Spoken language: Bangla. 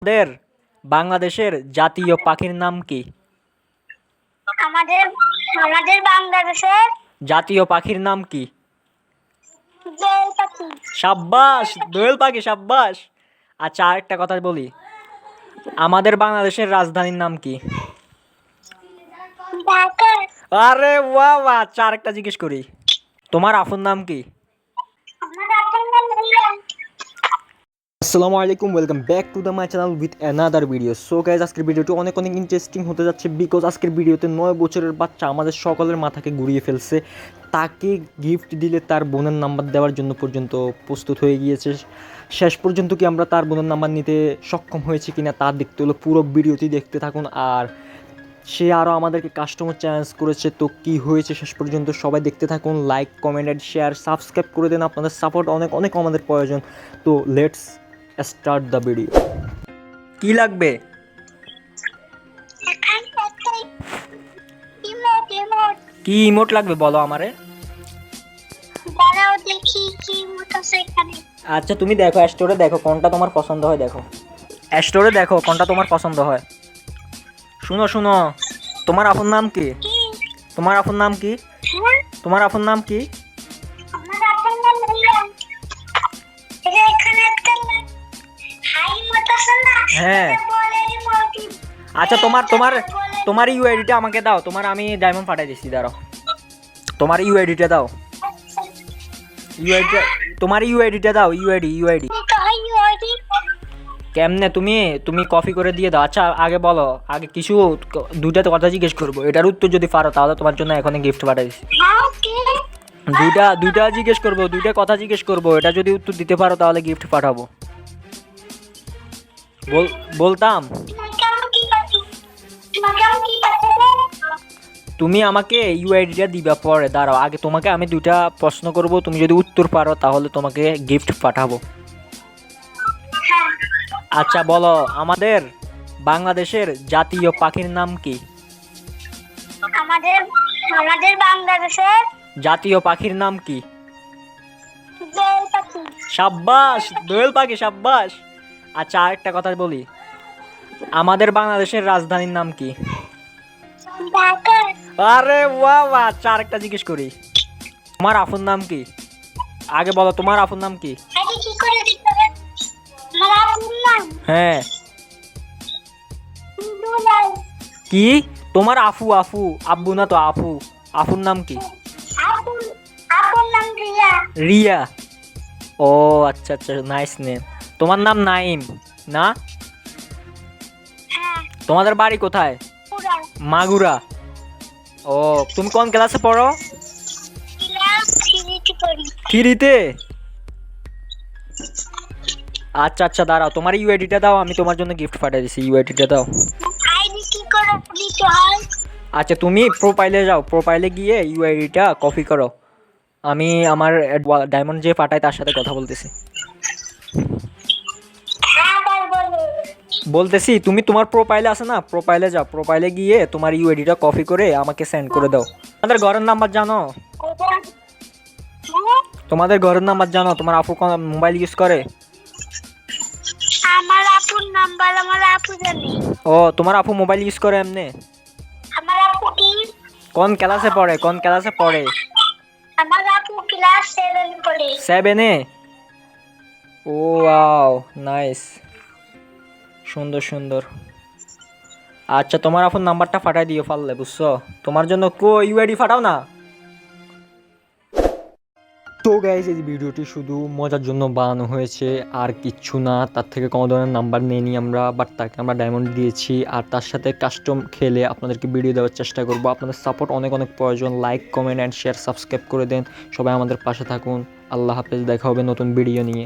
আমাদের বাংলাদেশের জাতীয় পাখির নাম কি? আমাদের আমাদের বাংলাদেশের জাতীয় পাখির নাম কি? জেল পাখি। সাব্বাস, দোয়েল পাখি, সাব্বাস। আচ্ছা, আরেকটা কথা বলি, আমাদের বাংলাদেশের রাজধানীর নাম কি? ঢাকা। আরে বাহ বাহ। আচ্ছা, আরেকটা জিজ্ঞেস করি, তোমার আফুর নাম কি? আমার আপনার নাম রিয়ান। আসসালামু আলাইকুম, welcome back to the my channel with another video. So guys, আজকের ভিডিওটি অনেক ইন্টারেস্টিং হতে যাচ্ছে, বিকজ আজকের ভিডিওতে 9 বছরের বাচ্চা আমাদের সকলের মাথাকে ঘুরিয়ে ফেলছে। তাকে গিফট দিলে তার বোনের নাম্বার দেওয়ার জন্য পর্যন্ত প্রস্তুত হয়ে গিয়েছে। শেষ পর্যন্ত কি আমরা তার বোনের নাম্বার নিতে সক্ষম হয়েছি কিনা তা দেখতে হলো পুরো ভিডিওটি দেখতে থাকুন। আর সে আরও আমাদেরকে কাস্টমার চ্যালেঞ্জ করেছে, তো কী হয়েছে শেষ পর্যন্ত সবাই দেখতে থাকুন। Like, comment and share, subscribe করে দেন, আপনাদের সাপোর্ট অনেক আমাদের প্রয়োজন। তো লেটস স্টার্ট দ্য ভিডিও। কি লাগবে? এখানে একটা ইমোট। কি ইমোট লাগবে বলো আমারে। দাঁড়াও দেখি কি ইমোট আছে এখানে। আচ্ছা, তুমি দেখো, স্টোরে দেখো কোনটা তোমার পছন্দ হয়, দেখো স্টোরে দেখো কোনটা তোমার পছন্দ হয়। শুনো শুনো, তোমার আপন নাম কি? কি? তোমার আপন নাম কি? হ্যাঁ? তোমার আপন নাম কি? আমার আপনার নাম রিয়ান। এই যে এখানে একটা হাই ইমোট আছে না? হ্যাঁ। এটা বলে ইমোট। আচ্ছা, তোমার ইউআইডিটা আমাকে দাও, তোমার আমি ডায়মন্ড পাঠিয়ে দিচ্ছি, দাঁড়াও। তোমার ইউআইডিটা দাও, ইউআইডিটা, তোমার ইউআইডিটা দাও, ইউআইডি। তো হাই ইউআইডি। কেমনে তুমি কপি করে দিয়ে দাও। আচ্ছা, আগে বলো, আগে কিছু দুইটাতে কথা জিজ্ঞেস করবো, এটার উত্তর যদি পারো তাহলে তোমার জন্য এখন গিফট পাঠিয়ে দিচ্ছি। হ্যাঁ কি? দুইটা জিজ্ঞেস করবো, দুইটা কথা জিজ্ঞেস করবো, এটা যদি উত্তর দিতে পারো তাহলে গিফট পাঠাবো। বলতাম তুমি আমাকে ইউআইডিটা দিবা পরে, দাঁড়াও আগে তোমাকে আমি দুইটা প্রশ্ন করব, তুমি যদি উত্তর পারো তাহলে তোমাকে গিফট পাঠাবো। আচ্ছা বলো, আমাদের বাংলাদেশের জাতীয় পাখির নাম কি? আমাদের আমাদের বাংলাদেশের জাতীয় পাখির নাম কি? জেল পাখি। সাব্বাস, দোয়েল পাখি, সাব্বাস। আচ্ছা, আরেকটা কথা বলি, আমাদের বাংলাদেশের রাজধানীর নাম কি? ঢাকা। আরে বাহ বাহ। আচ্ছা, আরেকটা জিজ্ঞেস করি, তোমার আফুর নাম কি? আগে বলো, তোমার আফুর নাম কি? আরে কি করে দিতে হবে? আমার আপুর নাম হ্যাঁ। দুলাল। কি? তোমার আফু? আব্বু না তো, আফুর নাম কি? আপুর আপুর নাম রিয়া। রিয়া। ও আচ্ছা আচ্ছা, নাইস নেম। তোমার নাম নাইম না? হ্যাঁ। তোমাদের বাড়ি কোথায়? পুরা মাগুরা। ও, তুমি কোন ক্লাসে পড়ো? ক্লাস 3 পড়ি। 3-তে? আচ্ছা আচ্ছা, দাঁড়াও, তোমার ইউআইডিটা দাও, আমি তোমার জন্য গিফট পাঠিয়ে দিচ্ছি, ইউআইডিটা দাও। আইডি কি করে দিতে হয়? আচ্ছা, তুমি প্রোফাইলে যাও, প্রোফাইলে গিয়ে ইউআইডিটা কপি করো, আমি আমার ডায়মন্ড যে পাঠায় তার সাথে কথা বলতেছি। হ্যাঁ তাই বলে। বলতেছি, তুমি তোমার প্রোফাইলে আছে না, প্রোফাইলে যাও, প্রোফাইলে গিয়ে তোমার ইউআইডিটা কপি করে আমাকে সেন্ড করে দাও। তোমাদের ঘরের নাম্বার জানো? তোমাদের ঘরের নাম্বার জানো? তোমার আপু কোন মোবাইল ইউজ করে? আমার আপুর নাম্বার আমার আপু জানে। ও, তোমার আপু মোবাইল ইউজ করে এমনি? আমার আপু কি? কোন ক্লাসে পড়ে? আমার আপু ক্লাস 7 পড়ে। 7-এ? ও ওয়াও, নাইস, সুন্দর। আচ্ছা, তোমার আপুর নাম্বারটা পাঠাই দিও পারলে, বুঝছো? তোমার জন্য ইউআইডি পাঠাও না। তো গাইজ, এই ভিডিওটি শুধু মজার জন্য বানানো হয়েছে, আর কিচ্ছু না, তার থেকে কোনো ধরনের নাম্বার নেইনি আমরা, বাট তাকে আমরা ডায়মন্ড দিয়েছি, আর তার সাথে কাস্টম খেলে আপনাদেরকে ভিডিও দেওয়ার চেষ্টা করবো। আপনাদের সাপোর্ট অনেক প্রয়োজন। Like, comment and share, subscribe করে দেন, সবাই আমাদের পাশে থাকুন। আল্লাহ হাফেজ, দেখা হবে নতুন ভিডিও নিয়ে।